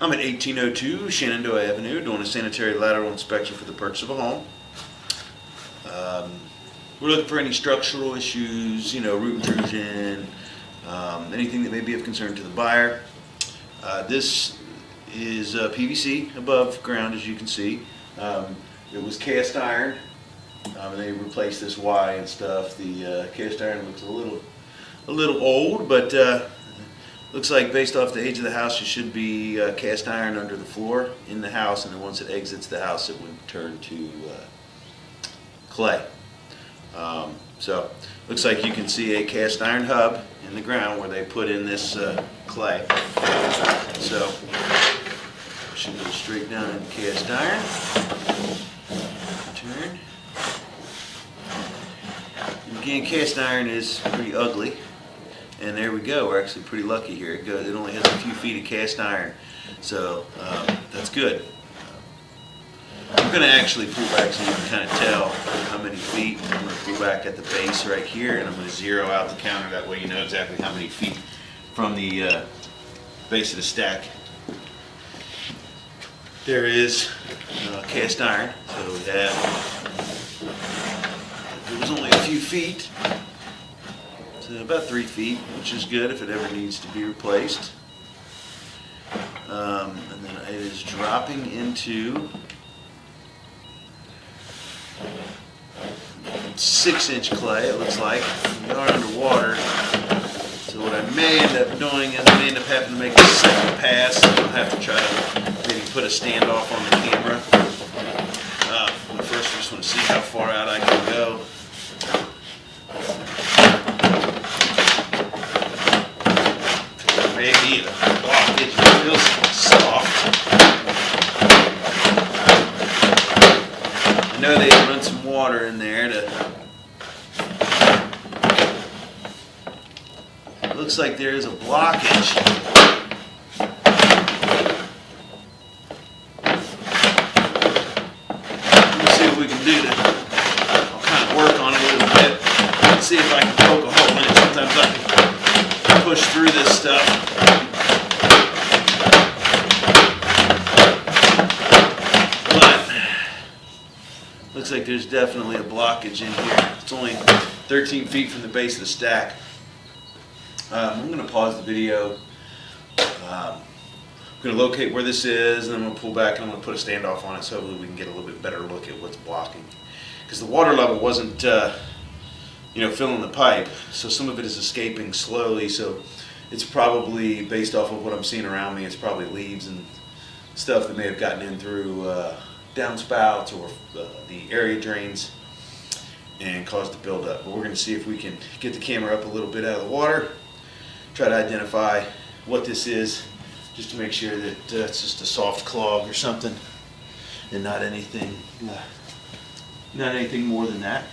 I'm at 1802 Shanendoah Avenue doing a sanitary lateral inspection for the purchase of a home. We're looking for any structural issues, root intrusion, anything that may be of concern to the buyer. This is PVC above ground, as you can see. It was cast iron. They replaced this Y and stuff. The cast iron looks a little old, but looks like based off the age of the house, it should be cast iron under the floor in the house, and then once it exits the house, it would turn to clay. So looks like you can see a cast iron hub in the ground where they put in this clay. So should go straight down in cast iron. Turn. And again, cast iron is pretty ugly. And there we go. We're actually pretty lucky here. It only has a few feet of cast iron, so that's good. I'm going to actually pull back so you can kind of tell how many feet. I'm going to pull back at the base right here, and I'm going to zero out the counter. That way you know exactly how many feet from the base of the stack. There is cast iron, so we have, it was only a few feet. So about 3 feet, which is good if it ever needs to be replaced. And then it is dropping into 6-inch clay, it looks like. We are underwater. So what I may end up doing is I may end up having to make a second pass. I'll have to try to maybe put a standoff on the camera. But first I just want to see how far out I can go. Maybe the blockage feels soft. I know they run some water in there to. It looks like there is a blockage. Let's see what we can do to. I'll kind of work on it a little bit. Let's see if I can poke a hole in it. Sometimes I can push through this stuff. But looks like there's definitely a blockage in here. It's only 13 feet from the base of the stack. I'm going to pause the video. I'm going to locate where this is, and then I'm going to pull back and I'm going to put a standoff on it so hopefully we can get a little bit better look at what's blocking. Because the water level wasn't filling the pipe, so some of it is escaping slowly, so it's probably, based off of what I'm seeing around me, it's probably leaves and stuff that may have gotten in through downspouts or the area drains and caused the buildup. But we're going to see if we can get the camera up a little bit out of the water, try to identify what this is, just to make sure that it's just a soft clog or something and not anything more than that.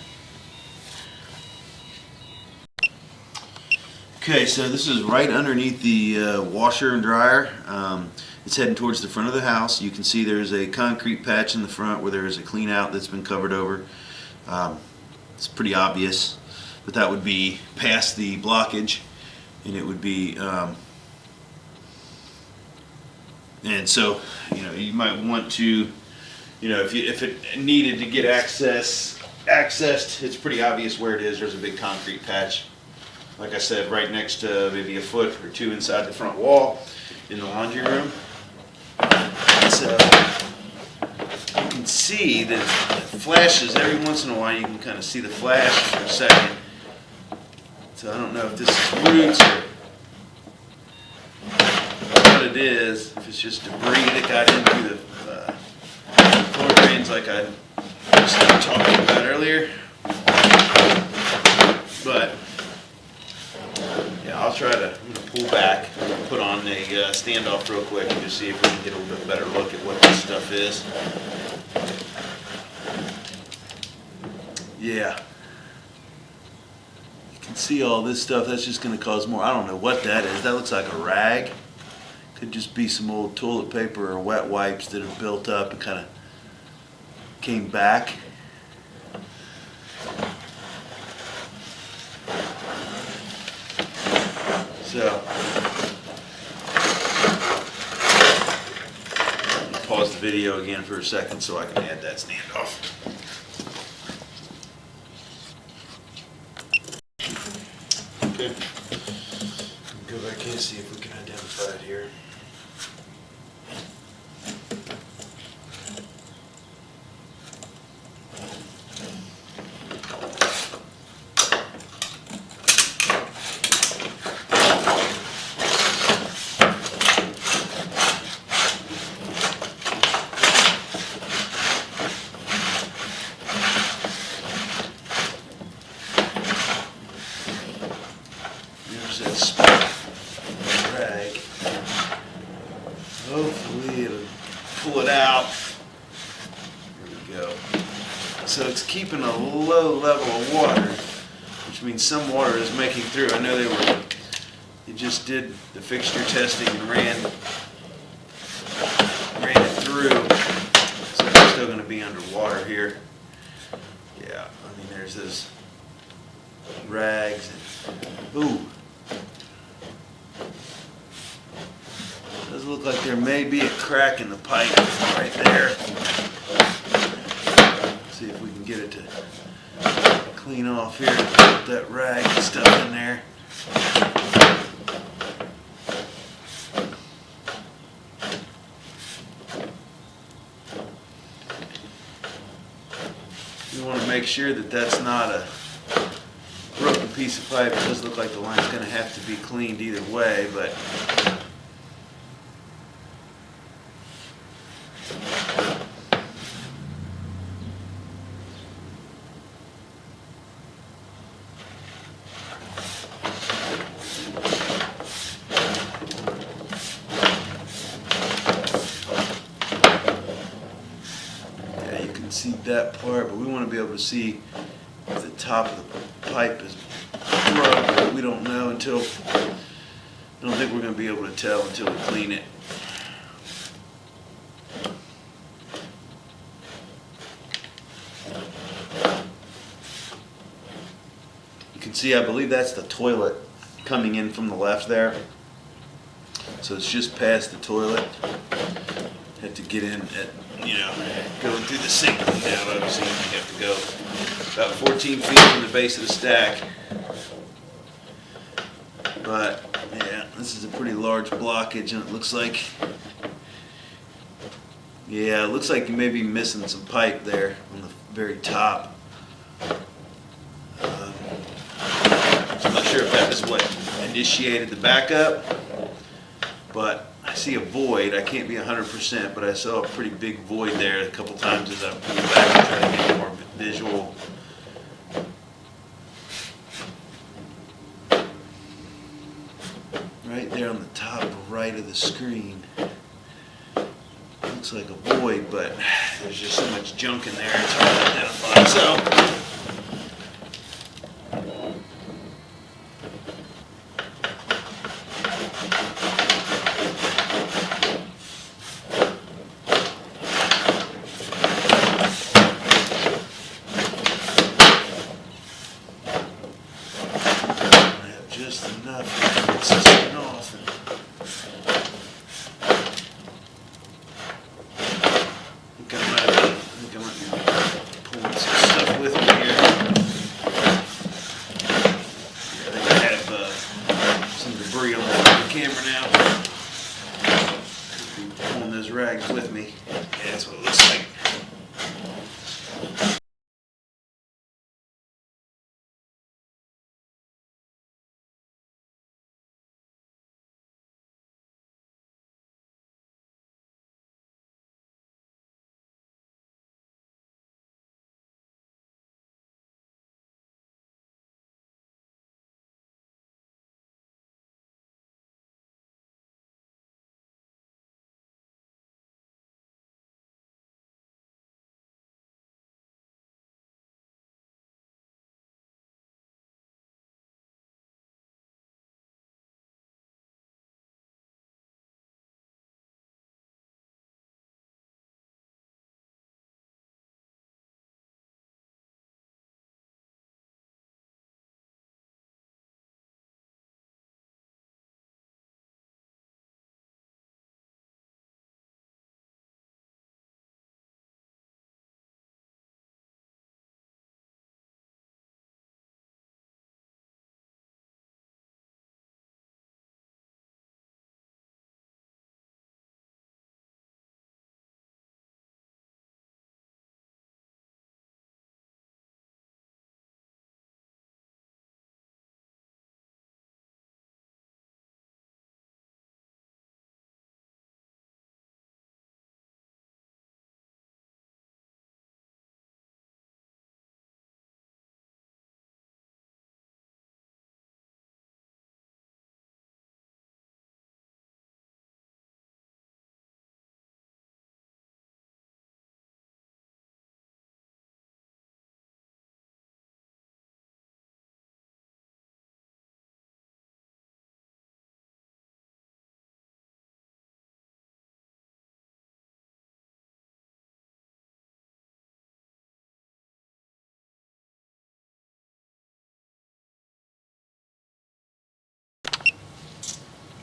Okay, so this is right underneath the washer and dryer. It's heading towards the front of the house. You can see there's a concrete patch in the front where there is a clean out that's been covered over. It's pretty obvious, but that would be past the blockage, and it would be, and so you might want to, if it needed to get accessed, it's pretty obvious where it is. There's a big concrete patch. Like I said, right next to maybe a foot or two inside the front wall in the laundry room. So you can see that it flashes every once in a while. You can kind of see the flash for a second. So I don't know if this is roots or what it is. If it's just debris that got into the floor drains like I was talking about earlier. But yeah, I'll try to pull back, put on a standoff real quick and just see if we can get a little bit better look at what this stuff is. Yeah. You can see all this stuff. That's just going to cause more. I don't know what that is. That looks like a rag. Could just be some old toilet paper or wet wipes that have built up and kind of came back. So the video again for a second so I can add that standoff. Okay. Go back in and see if we can identify it here. There's that spot rag. Hopefully it'll pull it out. There we go. So it's keeping a low level of water, which means some water is making through. I know they just did the fixture testing and ran it through. So it's still going to be underwater here. Yeah, I mean there's those rags and ooh. Does look like there may be a crack in the pipe right there. See if we can get it to clean off here. Put that rag and stuff in there. We want to make sure that that's not a broken piece of pipe. It does look like the line's going to have to be cleaned either way, but see that part, but we want to be able to see if the top of the pipe is broke. We don't know until, I don't think we're going to be able to tell until we clean it. You can see, I believe that's the toilet coming in from the left there. So it's just past the toilet. Have to get in at, going through the sink now. Obviously you have to go about 14 feet from the base of the stack. But yeah, this is a pretty large blockage, and it looks like, yeah, it looks like you may be missing some pipe there on the very top. I'm not sure if that was what initiated the backup, but I see a void. I can't be 100%, but I saw a pretty big void there a couple times as I pulled back and tried to get more visual. Right there on the top right of the screen. Looks like a void, but there's just so much junk in there, it's hard to identify. So just enough to get something off. I think I might be pulling some stuff with me here. I think I have some debris on the camera now. Could be pulling those rags with me. Yeah, that's what it looks like.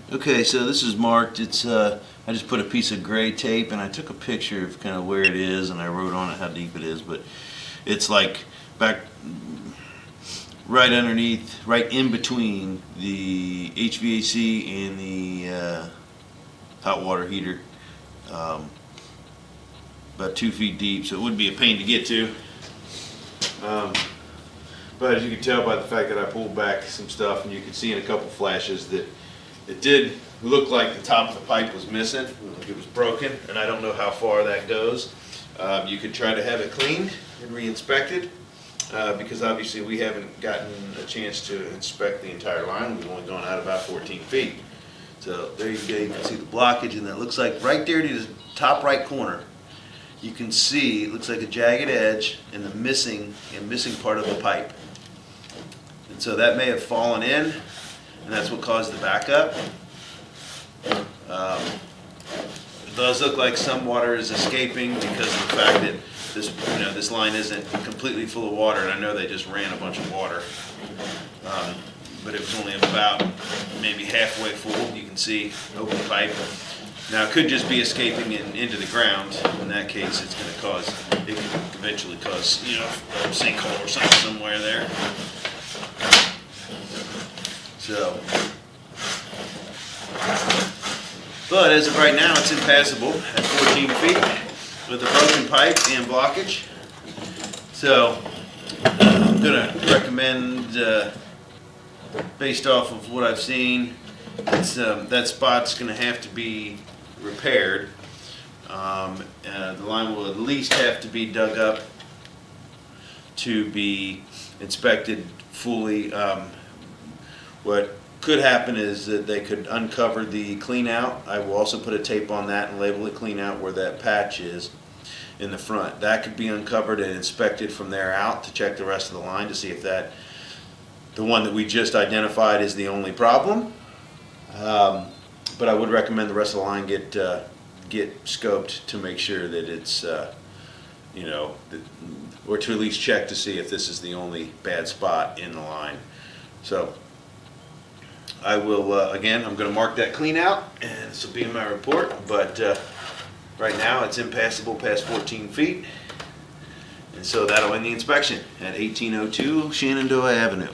Okay, so this is marked. It's I just put a piece of gray tape and I took a picture of kind of where it is and I wrote on it how deep it is, but it's like back right underneath, right in between the HVAC and the hot water heater, about 2 feet deep, so it would be a pain to get to. But as you can tell by the fact that I pulled back some stuff, and you can see in a couple flashes that it did look like the top of the pipe was missing, like it was broken, and I don't know how far that goes. You could try to have it cleaned and re-inspected, because obviously we haven't gotten a chance to inspect the entire line. We've only gone out about 14 feet. So there you go, you can see the blockage, and that looks like right there to the top right corner, you can see it looks like a jagged edge in the missing part of the pipe. And so that may have fallen in, and that's what caused the backup. It does look like some water is escaping because of the fact that this line isn't completely full of water, and I know they just ran a bunch of water. But it was only about maybe halfway full. You can see open pipe. Now it could just be escaping into the ground. In that case, it could eventually cause a sinkhole or something somewhere there. So, but as of right now, it's impassable at 14 feet with a broken pipe and blockage. So I'm gonna recommend, based off of what I've seen, that spot's gonna have to be repaired. The line will at least have to be dug up to be inspected fully. What could happen is that they could uncover the clean out. I will also put a tape on that and label it clean out where that patch is in the front. That could be uncovered and inspected from there out to check the rest of the line to see if the one that we just identified is the only problem. But I would recommend the rest of the line get scoped to make sure that it's or to at least check to see if this is the only bad spot in the line. So I will again, I'm going to mark that clean out, and this will be in my report. But right now it's impassable past 14 feet, and so that'll end the inspection at 1802 Shanendoah Avenue.